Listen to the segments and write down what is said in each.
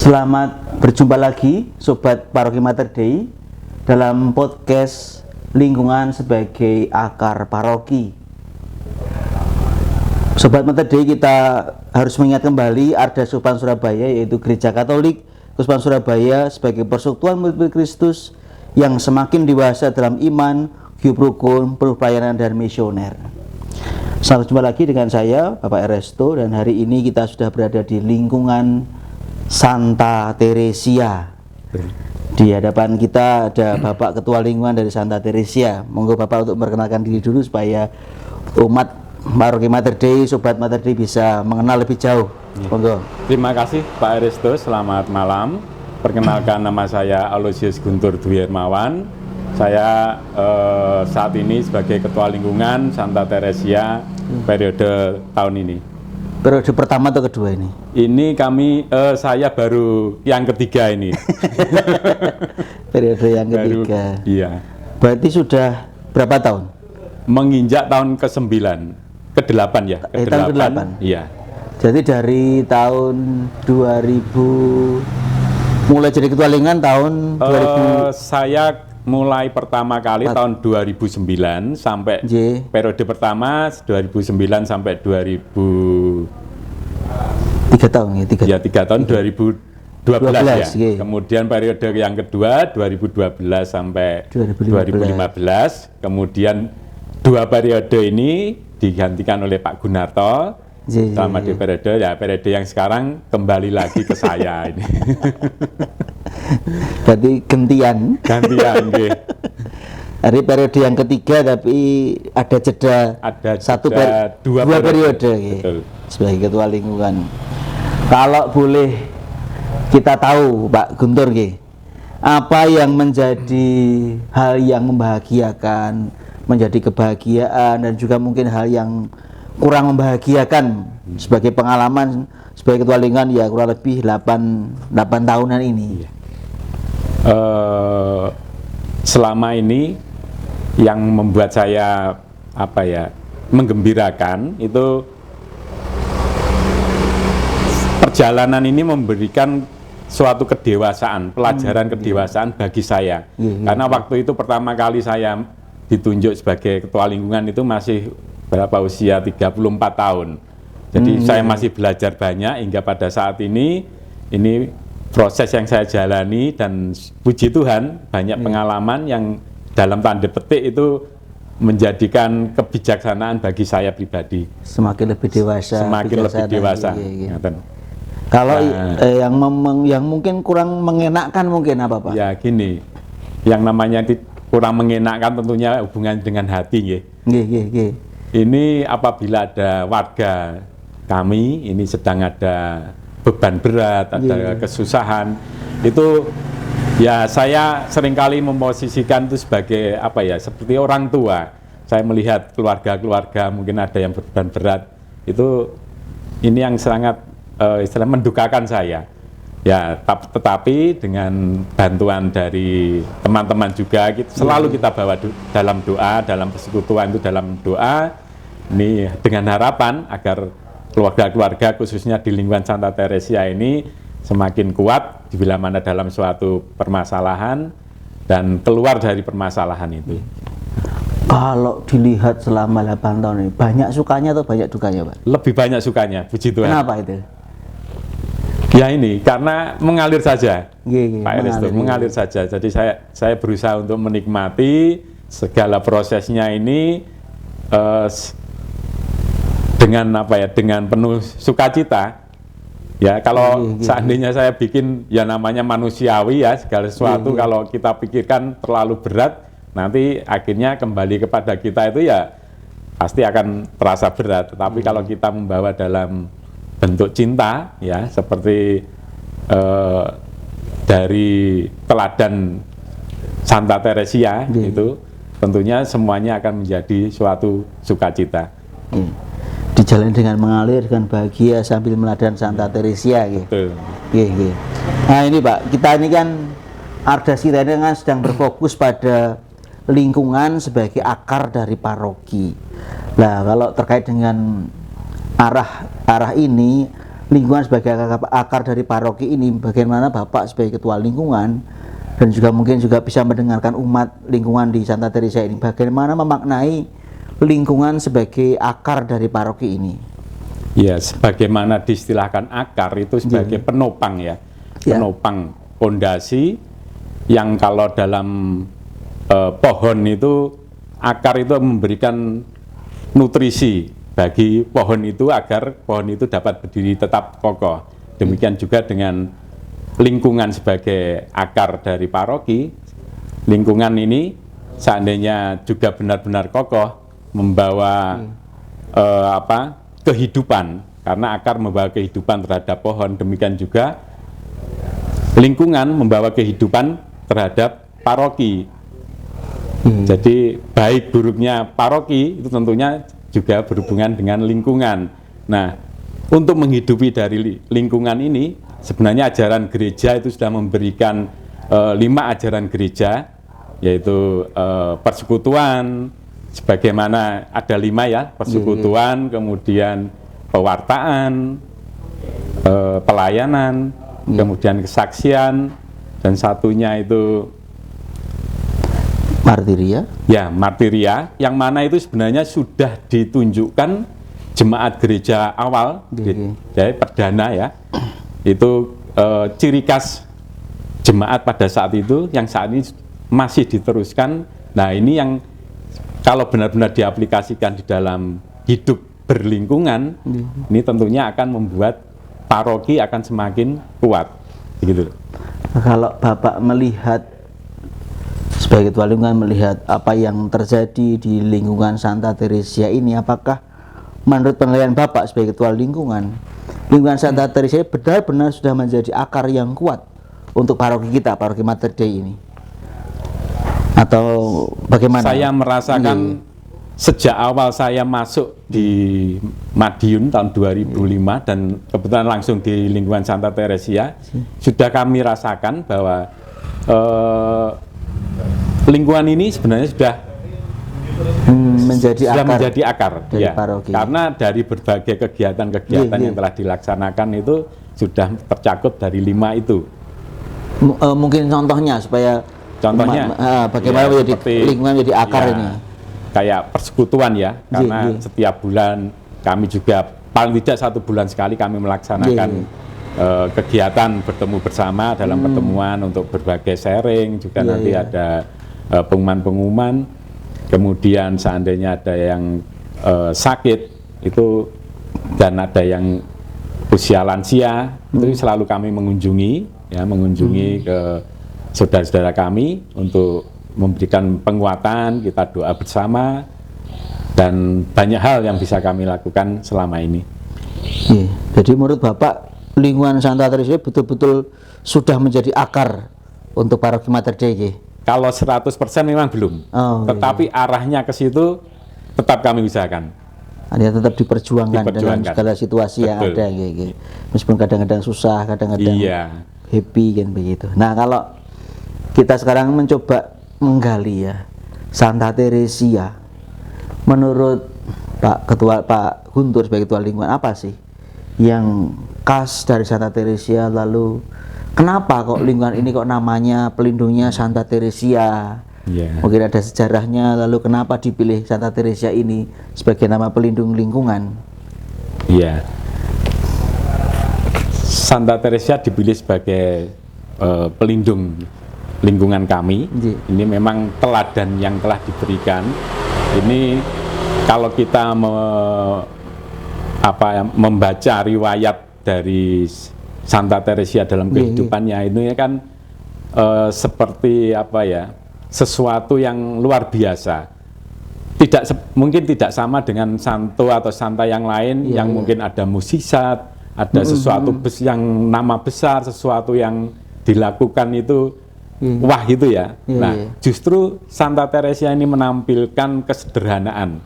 Selamat berjumpa lagi Sobat Paroki Mater Dei dalam podcast Lingkungan sebagai Akar Paroki. Sobat Mater Dei, kita harus mengingat kembali Arda Keuskupan Surabaya, yaitu Gereja Katolik Keuskupan Surabaya sebagai persekutuan murid Kristus yang semakin dewasa dalam iman, hidup rukun, penuh pelayanan dan misioner. Selamat jumpa lagi dengan saya, Bapak Eresto, dan hari ini kita sudah berada di lingkungan Santa Teresia. Di hadapan kita ada Bapak Ketua Lingkungan dari Santa Teresia. Monggo Bapak untuk memperkenalkan diri dulu supaya umat Paroki Mater Dei, Sobat Mater Dei bisa mengenal lebih jauh. Monggo. Terima kasih Pak Eresto, selamat malam. Perkenalkan, nama saya Aloysius Guntur Dwi Hermawan. Saya saat ini sebagai Ketua Lingkungan Santa Teresia periode tahun ini. Periode pertama atau kedua ini? Ini saya baru yang ketiga ini. Periode yang ketiga. Iya. Berarti sudah berapa tahun? Menginjak tahun ke-9, ke-8 ya. Tahun ke-8? Iya. Jadi dari tahun 2000, mulai jadi Ketua Lingkungan tahun 2000? Saya mulai pertama kali tahun 2009 sampai periode pertama 2009 sampai 3 tahun ya, 3 tahun 2012 ya. Kemudian periode yang kedua 2012 sampai 2015. Kemudian 2 periode ini digantikan oleh Pak Gunarto selama di periode yang sekarang kembali lagi ke saya ini. Berarti gantian. Nggih. Hari periode yang ketiga tapi ada jeda, dua periode sebagai Ketua Lingkungan. Kalau boleh kita tahu Pak Guntur, apa yang menjadi hal yang membahagiakan, menjadi kebahagiaan, dan juga mungkin hal yang kurang membahagiakan sebagai pengalaman sebagai Ketua Lingkungan ya kurang lebih 8 tahunan ini? Selama ini yang membuat saya menggembirakan itu perjalanan ini memberikan suatu kedewasaan, pelajaran kedewasaan bagi saya. Karena waktu itu pertama kali saya ditunjuk sebagai Ketua Lingkungan itu masih usia 34 tahun. Jadi saya masih belajar banyak hingga pada saat ini proses yang saya jalani, dan puji Tuhan banyak pengalaman yang dalam tanda petik itu menjadikan kebijaksanaan bagi saya pribadi. Semakin lebih dewasa. Kalau yang mungkin kurang mengenakkan mungkin apa Pak? Ya gini, yang namanya kurang mengenakkan tentunya hubungan dengan hati. Ini apabila ada warga kami ini sedang ada beban berat, ada kesusahan, itu ya saya seringkali memposisikan itu sebagai seperti orang tua. Saya melihat keluarga-keluarga mungkin ada yang beban berat, itu ini yang sangat mendukakan saya. Ya, tetapi dengan bantuan dari teman-teman juga selalu kita bawa dalam doa, dalam persekutuan itu dalam doa ini dengan harapan agar keluarga-keluarga khususnya di lingkungan Santa Teresia ini semakin kuat bila mana dalam suatu permasalahan dan keluar dari permasalahan itu. Kalau dilihat selama 8 tahun ini, banyak sukanya atau banyak dukanya Pak? Lebih banyak sukanya, puji Tuhan. Kenapa itu? Ya ini, karena mengalir saja, Pak Eresto, mengalir saja. Jadi saya berusaha untuk menikmati segala prosesnya ini dengan penuh sukacita. Ya, kalau seandainya saya bikin ya namanya manusiawi ya, segala sesuatu kalau kita pikirkan terlalu berat, nanti akhirnya kembali kepada kita itu ya pasti akan terasa berat. Tetapi kalau kita membawa dalam bentuk cinta ya, seperti dari teladan Santa Teresia itu, tentunya semuanya akan menjadi suatu sukacita. Dijalani dengan mengalir, dengan bahagia sambil meladan Santa Teresia. Nah ini Pak, kita ini kan Ardas kita ini kan sedang berfokus pada lingkungan sebagai akar dari paroki. Nah kalau terkait dengan arah ini, lingkungan sebagai akar dari paroki ini, bagaimana Bapak sebagai ketua lingkungan dan juga mungkin juga bisa mendengarkan umat lingkungan di Santa Teresa ini, bagaimana memaknai lingkungan sebagai akar dari paroki ini? Ya, sebagaimana diistilahkan akar itu sebagai penopang ya, penopang pondasi yang kalau dalam pohon itu akar itu memberikan nutrisi bagi pohon itu agar pohon itu dapat berdiri tetap kokoh. Demikian juga dengan lingkungan sebagai akar dari paroki. Lingkungan ini seandainya juga benar-benar kokoh, membawa kehidupan, karena akar membawa kehidupan terhadap pohon. Demikian juga lingkungan membawa kehidupan terhadap paroki. Jadi baik buruknya paroki itu tentunya juga berhubungan dengan lingkungan. Nah, untuk menghidupi dari lingkungan ini, sebenarnya ajaran gereja itu sudah memberikan 5 ajaran gereja, yaitu persekutuan, sebagaimana ada 5 ya, persekutuan, kemudian pewartaan, pelayanan, kemudian kesaksian, dan satunya itu martiria. Ya, martiria, yang mana itu sebenarnya sudah ditunjukkan jemaat gereja awal, jadi perdana ya. Itu ciri khas jemaat pada saat itu yang saat ini masih diteruskan. Nah, ini yang kalau benar-benar diaplikasikan di dalam hidup berlingkungan, ini tentunya akan membuat paroki akan semakin kuat. Begitu. Kalau Bapak melihat sebagai ketua lingkungan, melihat apa yang terjadi di lingkungan Santa Teresa ini, apakah menurut penilaian Bapak sebagai ketua lingkungan Santa Teresa benar-benar sudah menjadi akar yang kuat untuk paroki kita, paroki Mater Dei ini? Atau bagaimana? Saya merasakan sejak awal saya masuk di Madiun tahun 2005 dan kebetulan langsung di lingkungan Santa Teresa, sudah kami rasakan bahwa lingkungan ini sebenarnya sudah menjadi akar dari ya, paroki. Karena dari berbagai kegiatan-kegiatan yang telah dilaksanakan itu sudah tercakup dari 5 itu. Mungkin contohnya supaya bagaimana ya, menjadi lingkungan menjadi akar ya, ini. Kayak persekutuan ya, karena setiap bulan kami juga paling tidak 1 bulan sekali kami melaksanakan kegiatan bertemu bersama dalam pertemuan untuk berbagai sharing, juga nanti ada pengumuman-pengumuman. Kemudian seandainya ada yang sakit itu dan ada yang usia lansia, itu selalu kami mengunjungi ke saudara-saudara kami untuk memberikan penguatan, kita doa bersama, dan banyak hal yang bisa kami lakukan selama ini. Jadi menurut Bapak, lingkungan Santa Teresa betul-betul sudah menjadi akar untuk paroki Mater Dei? Kalau 100% memang belum, tetapi arahnya ke situ tetap kami usahakan. Ya, tetap diperjuangkan dalam segala situasi yang ada, meskipun kadang-kadang susah, kadang-kadang happy kan begitu. Nah, kalau kita sekarang mencoba menggali ya Santa Teresa, menurut Pak Guntur sebagai ketua lingkungan, apa sih yang khas dari Santa Teresa? Lalu kenapa kok lingkungan ini kok namanya pelindungnya Santa Teresa? Mungkin ada sejarahnya. Lalu kenapa dipilih Santa Teresa ini sebagai nama pelindung lingkungan? Santa Teresa dipilih sebagai pelindung lingkungan kami. Ini memang teladan yang telah diberikan. Ini kalau kita membaca riwayat dari Santa Teresa dalam kehidupannya, itu kan seperti sesuatu yang luar biasa. Mungkin tidak sama dengan santo atau santa yang lain yang mungkin ada musisat, ada sesuatu yang nama besar, sesuatu yang dilakukan itu wah gitu ya. Nah, justru Santa Teresa ini menampilkan kesederhanaan.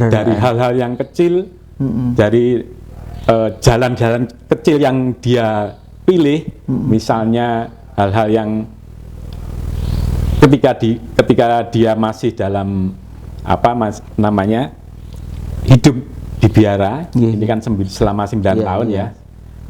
Dari hal-hal yang kecil, dari jalan-jalan kecil yang dia pilih, misalnya hal-hal yang ketika dia masih dalam hidup di biara, ini kan selama 9 tahun ya.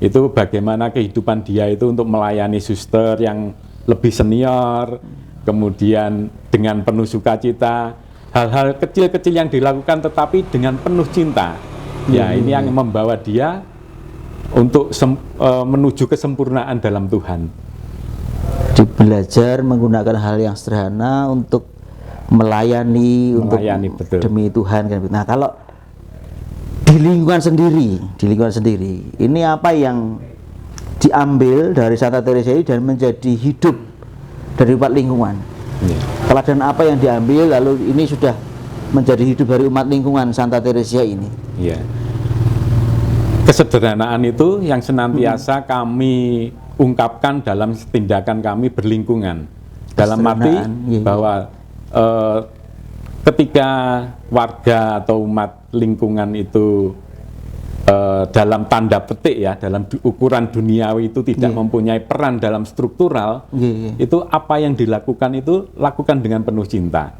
itu bagaimana kehidupan dia itu untuk melayani suster yang lebih senior, kemudian dengan penuh sukacita, hal-hal kecil-kecil yang dilakukan tetapi dengan penuh cinta. Ya, ini yang membawa dia untuk menuju kesempurnaan dalam Tuhan. Belajar menggunakan hal yang sederhana untuk melayani untuk betul. Demi Tuhan kan. Nah, kalau di lingkungan sendiri, ini apa yang diambil dari Santa Teresa ini dan menjadi hidup dari umat lingkungan? Teladan apa yang diambil lalu ini sudah menjadi hidup dari umat lingkungan Santa Teresa ini? Ya. Kesederhanaan itu yang senantiasa kami ungkapkan dalam tindakan kami berlingkungan. Dalam arti bahwa ketika warga atau umat lingkungan itu dalam tanda petik ya, dalam ukuran duniawi itu tidak mempunyai peran dalam struktural, itu apa yang dilakukan itu lakukan dengan penuh cinta.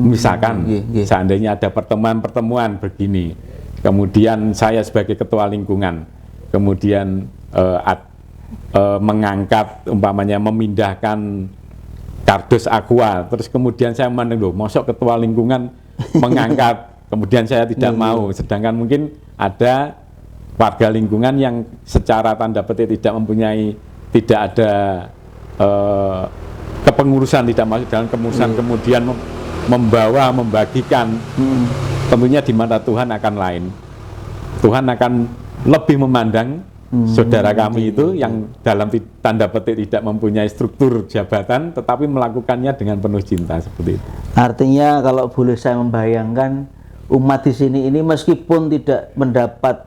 Misalkan seandainya ada pertemuan-pertemuan begini, kemudian saya sebagai ketua lingkungan, kemudian mengangkat umpamanya memindahkan kardus aqua, terus kemudian saya memandang, mosok ketua lingkungan mengangkat, kemudian saya tidak mau, sedangkan mungkin ada warga lingkungan yang secara tanda petik tidak ada kepengurusan, tidak masuk dalam kepengurusan, kemudian membagikan, tentunya di mata Tuhan akan lain. Tuhan akan lebih memandang saudara kami itu yang dalam tanda petik tidak mempunyai struktur jabatan tetapi melakukannya dengan penuh cinta seperti itu. Artinya kalau boleh saya membayangkan, umat di sini ini meskipun tidak mendapat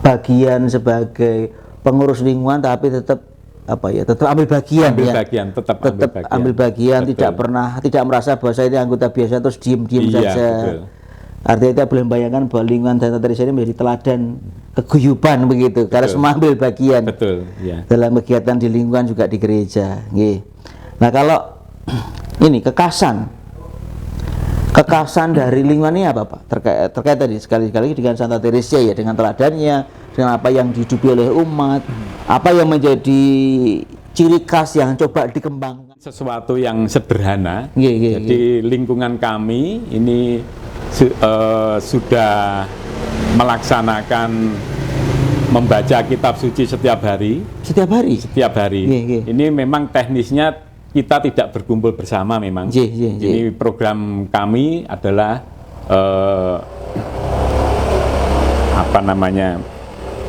bagian sebagai pengurus lingkungan tapi tetap tetap ambil bagian, tetap ambil bagian, tidak merasa bahwa saya ini anggota biasa terus diem saja. Betul. Artinya kita boleh membayangkan bahwa lingkungan Santa Teresa ini menjadi teladan keguyuban begitu, karena semua ambil bagian dalam kegiatan di lingkungan juga di gereja. Nah, kalau ini kekasan dari lingkungan ini apa Pak? Terkait tadi sekali-kali dengan Santa Teresa ya, dengan teladannya, dengan apa yang dihidupi oleh umat, apa yang menjadi ciri khas yang coba dikembangkan. Sesuatu yang sederhana. Jadi lingkungan kami ini sudah melaksanakan membaca kitab suci setiap hari. Ini memang teknisnya kita tidak berkumpul bersama memang. Ini program kami adalah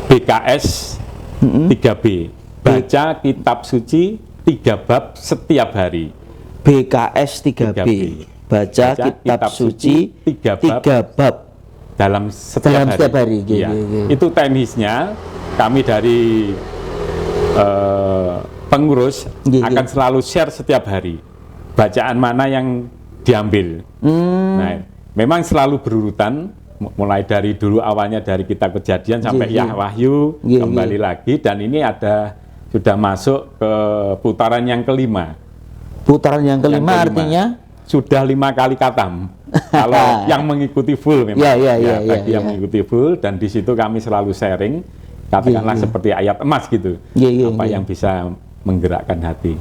BKS 3B, baca kitab suci 3 bab setiap hari. BKS 3B, baca kitab suci 3 bab dalam setiap hari. Itu teknisnya kami dari pengurus akan selalu share setiap hari bacaan mana yang diambil. Nah, memang selalu berurutan, mulai dari dulu awalnya dari kitab Kejadian sampai Wahyu, kembali lagi, dan ini sudah masuk ke putaran yang kelima. Putaran yang kelima artinya sudah 5 kali khatam. Kalau yang mengikuti full memang. Bagi yang mengikuti full, dan di situ kami selalu sharing, katakanlah seperti ayat emas gitu. Apa yang bisa menggerakkan hati.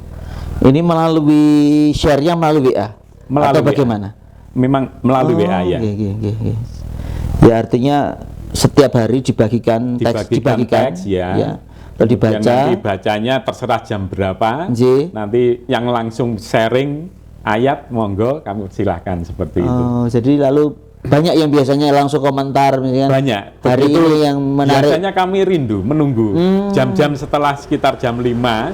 Ini melalui share-nya melalui WA? Atau bagaimana? Memang melalui WA ya. Ya, artinya setiap hari dibagikan teks ya. Lalu dibaca. Nanti bacanya terserah jam berapa. Nanti yang langsung sharing ayat, monggo kamu silahkan seperti itu. Jadi lalu banyak yang biasanya langsung komentar misalnya. Banyak. Hari ini yang menarik. Biasanya kami rindu menunggu jam-jam setelah sekitar jam 5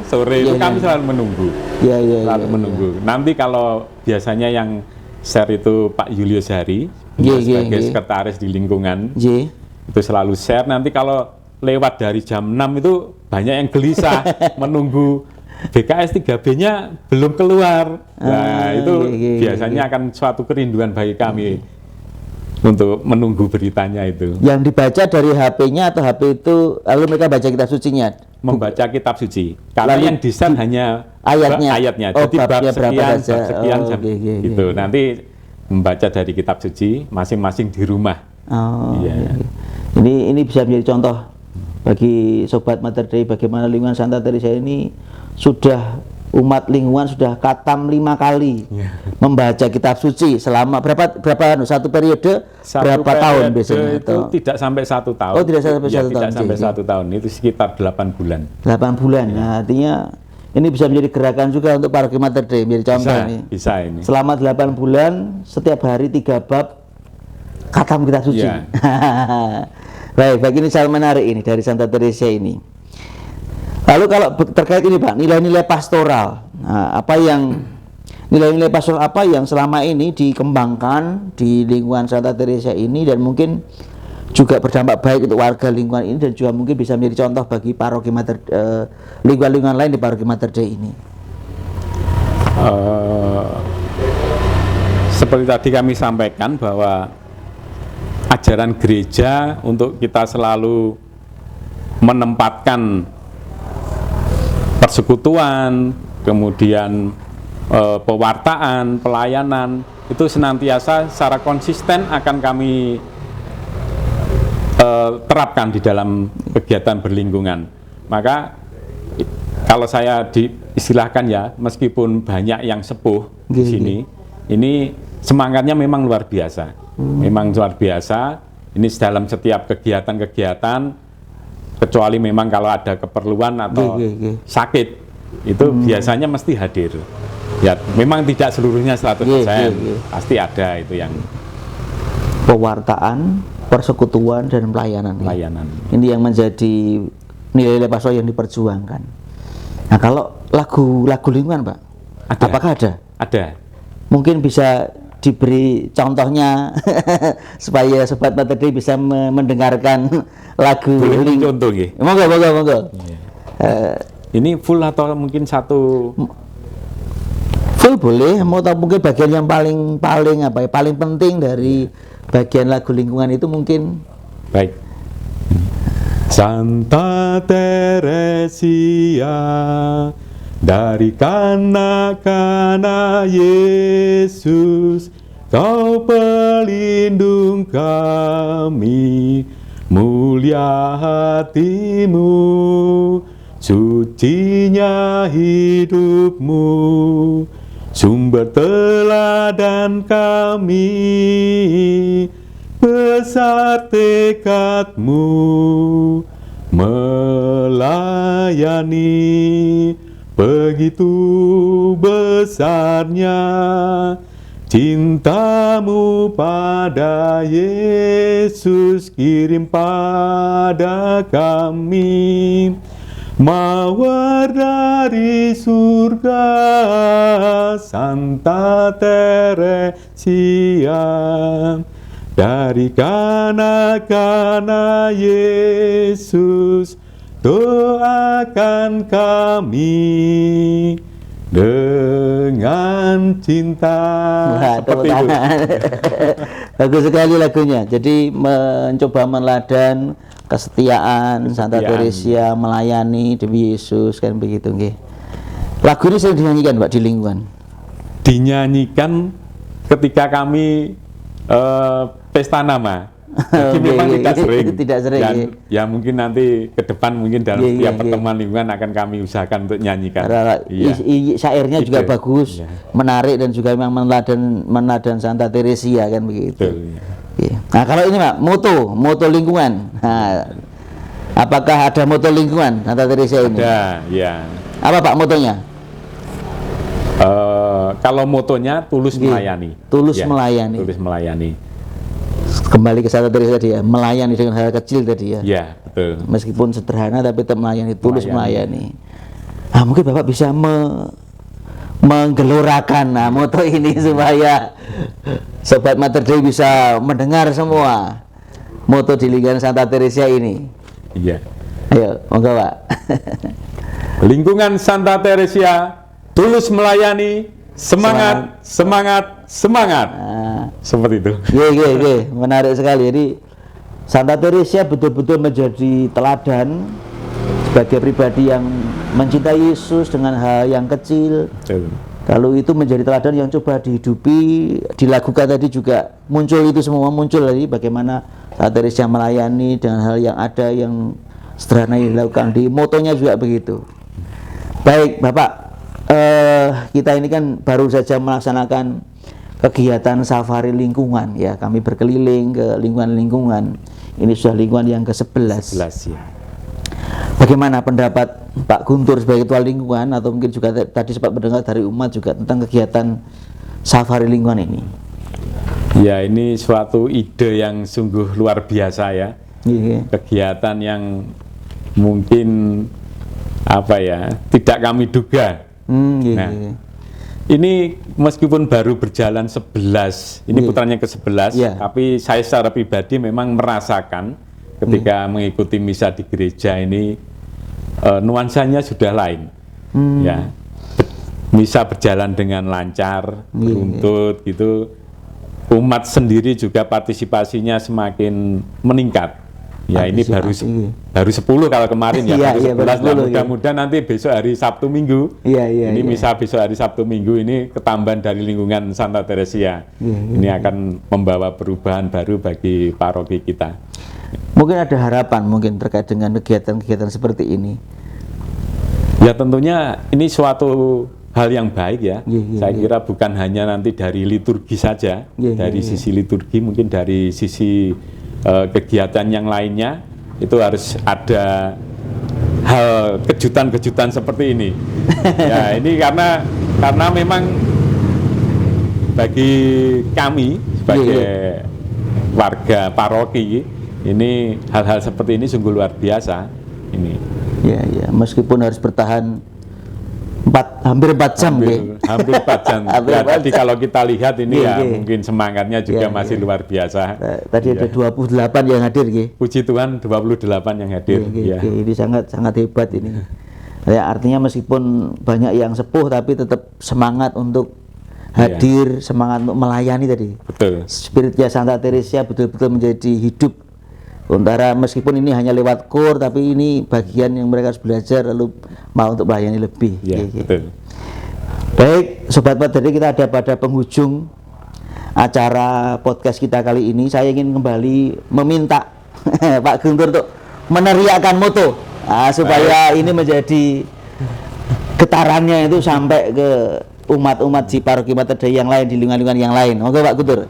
sore itu kami selalu menunggu. Selalu menunggu. Nanti kalau biasanya yang share itu Pak Julius Hari sebagai sekretaris di lingkungan. Itu selalu share. Nanti kalau lewat dari jam 6 itu banyak yang gelisah menunggu BKS 3B-nya belum keluar. Nah, itu biasanya akan suatu kerinduan bagi kami untuk menunggu beritanya itu. Yang dibaca dari HP-nya atau HP itu lalu mereka baca kitab sucinya? Membaca kitab suci. Karena yang di-share hanya ayatnya. Jadi bab sekian gitu. Nanti membaca dari kitab suci masing-masing di rumah. Ini bisa menjadi contoh bagi Sobat Mater Dei, bagaimana lingkungan Santa Teresa ini sudah umat lingkungan sudah khatam 5 kali membaca kitab suci selama berapa satu periode berapa tahun biasanya? Itu tidak sampai 1 tahun. Oh, tidak sampai 1 tahun. Tidak sampai 1 tahun, itu sekitar 8 bulan. 8 bulan. Nah, artinya ini bisa menjadi gerakan juga untuk para Mater Dei, menjadi contoh nih. Bisa ini. Selama 8 bulan setiap hari 3 bab khatam kitab suci. Baik, ini sangat menarik ini dari Santa Teresa ini. Lalu kalau terkait ini Pak, nilai-nilai pastoral, nah, nilai-nilai pastoral apa yang selama ini dikembangkan di lingkungan Santa Teresa ini dan mungkin juga berdampak baik untuk warga lingkungan ini dan juga mungkin bisa menjadi contoh bagi paroki lingkungan-lingkungan lain di paroki Mater Dei ini. Seperti tadi kami sampaikan bahwa ajaran gereja untuk kita selalu menempatkan persekutuan, kemudian pewartaan, pelayanan itu senantiasa secara konsisten akan kami terapkan di dalam kegiatan berlingkungan. Maka kalau saya diistilahkan ya, meskipun banyak yang sepuh di sini, ini semangatnya memang luar biasa. Memang luar biasa. Ini dalam setiap kegiatan-kegiatan, kecuali memang kalau ada keperluan atau sakit itu biasanya mesti hadir. Ya, memang tidak seluruhnya 100%, pasti ada itu yang pewartaan, persekutuan dan pelayanan. Ini yang menjadi nilai-nilai pastoral yang diperjuangkan. Nah, kalau lagu lingkungan, Pak, apakah ada? Ada. Mungkin bisa diberi contohnya supaya Sobat Mater Dei bisa mendengarkan lagu contoh nggih. Monggo. Ini full atau mungkin satu? Full boleh, atau mungkin bagian yang paling penting dari bagian lagu lingkungan itu mungkin. Baik. Santa Teresia dari kanak-kanak Yesus, Kau pelindung kami, mulia hatimu, sucinya hidupmu, sumber teladan kami, besar tekadmu, melayani. Begitu besarnya cintamu pada Yesus, kirim pada kami mawar dari surga, Santa Teresia. Dari kanak-kanak Yesus, doakan kami dengan cinta. Seperti itu. Bagus sekali lagunya. Jadi mencoba meladan kesetiaan Santa Teresia, melayani demi Yesus, kan begitu nggih. Lagu ini sering dinyanyikan, Pak, di lingkungan. Dinyanyikan ketika kami pesta nama. Jadi memang tidak sering. Dan ya mungkin nanti ke depan mungkin dalam setiap pertemuan lingkungan akan kami usahakan untuk nyanyikan. Syairnya juga bagus, menarik dan juga memang menadan Santa Teresia, kan begitu. Nah, kalau ini Pak, moto lingkungan. Nah, apakah ada moto lingkungan Santa Teresia ini? Ada, ya. Apa Pak motonya? Kalau motonya tulus melayani. Tulus melayani. Tulus melayani. Kembali ke Santa Teresa tadi ya, melayani dengan hal kecil tadi ya. Iya, betul. Meskipun sederhana tapi tetap melayani, tulus melayani. Nah, mungkin Bapak bisa menggelorakan moto ini supaya Sobat Mater Dei bisa mendengar semua moto di lingkungan Santa Teresa ini. Iya. Ayo, monggo Pak. Lingkungan Santa Teresia, tulus melayani, semangat. Seperti itu. Iya, menarik sekali. Jadi Santa Teresia betul-betul menjadi teladan sebagai pribadi yang mencintai Yesus dengan hal yang kecil. Betul. Lalu itu menjadi teladan yang coba dihidupi, dilakukan tadi juga muncul itu semua muncul tadi bagaimana Santa Teresia melayani dengan hal yang ada yang sederhana yang dilakukan. Di motonya juga begitu. Baik Bapak, kita ini kan baru saja melaksanakan kegiatan safari lingkungan ya. Kami berkeliling ke lingkungan-lingkungan. Ini sudah lingkungan yang ke-11. 11 ya. Bagaimana pendapat Pak Guntur sebagai ketua lingkungan, atau mungkin juga tadi sempat mendengar dari umat juga tentang kegiatan safari lingkungan ini? Ya, ini suatu ide yang sungguh luar biasa ya. Kegiatan yang mungkin apa ya, tidak kami duga. Nah, ini meskipun baru berjalan 11, ini putranya ke-11, tapi saya secara pribadi memang merasakan ketika mengikuti misa di gereja ini nuansanya sudah lain. Ya, misa berjalan dengan lancar, beruntut gitu. Umat sendiri juga partisipasinya semakin meningkat. Ya, ini baru 10 kalau kemarin ya, baru 11. Nah, mudah-mudahan nanti besok hari Sabtu Minggu. Ini misa besok hari Sabtu Minggu ini ketambahan dari lingkungan Santa Teresia. Ini akan membawa perubahan baru bagi paroki kita. Mungkin ada harapan mungkin terkait dengan kegiatan-kegiatan seperti ini. Ya, tentunya ini suatu hal yang baik ya. Saya kira bukan hanya nanti dari liturgi saja, dari sisi liturgi, mungkin dari sisi kegiatan yang lainnya itu harus ada hal kejutan-kejutan seperti ini. Ya, ini karena memang bagi kami sebagai warga paroki ini hal-hal seperti ini sungguh luar biasa ini. Ya, meskipun harus bertahan hampir 4 jam. Hampir 4 jam. Ya, tadi kalau kita lihat ini mungkin semangatnya juga masih luar biasa. Tadi ada 28 yang hadir. Puji Tuhan, 28 yang hadir. Ini sangat hebat ini. Ya, artinya meskipun banyak yang sepuh tapi tetap semangat untuk hadir, semangat untuk melayani tadi. Betul. Spiritnya Santa Teresia betul-betul menjadi hidup. Sementara meskipun ini hanya lewat kur, tapi ini bagian yang mereka harus belajar lalu mau untuk melayani lebih. Betul. Baik, Sobat Padri, kita ada pada penghujung acara podcast kita kali ini. Saya ingin kembali meminta Pak Guntur untuk meneriakkan moto supaya ini menjadi getarannya itu sampai ke umat-umat di paroki Mater Dei yang lain, di lingkungan-lingkungan yang lain. Oke Pak Guntur.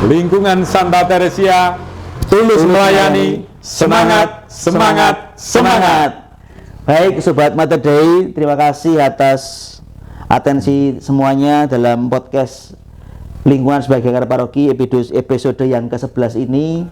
Lingkungan Santa Teresia tulus melayani, semangat, semangat, semangat. Baik Sobat Mater Dei, terima kasih atas atensi semuanya dalam podcast Lingkungan sebagai Akar Paroki episode yang ke-11 ini.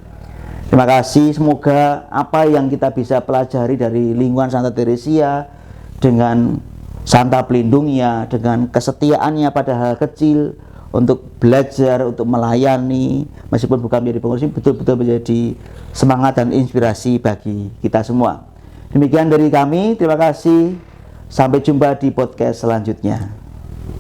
Terima kasih, semoga apa yang kita bisa pelajari dari lingkungan Santa Teresia dengan Santa pelindungnya, dengan kesetiaannya pada hal kecil, untuk belajar, untuk melayani, meskipun bukan menjadi pengurus, betul-betul menjadi semangat dan inspirasi bagi kita semua. Demikian dari kami, terima kasih. Sampai jumpa di podcast selanjutnya.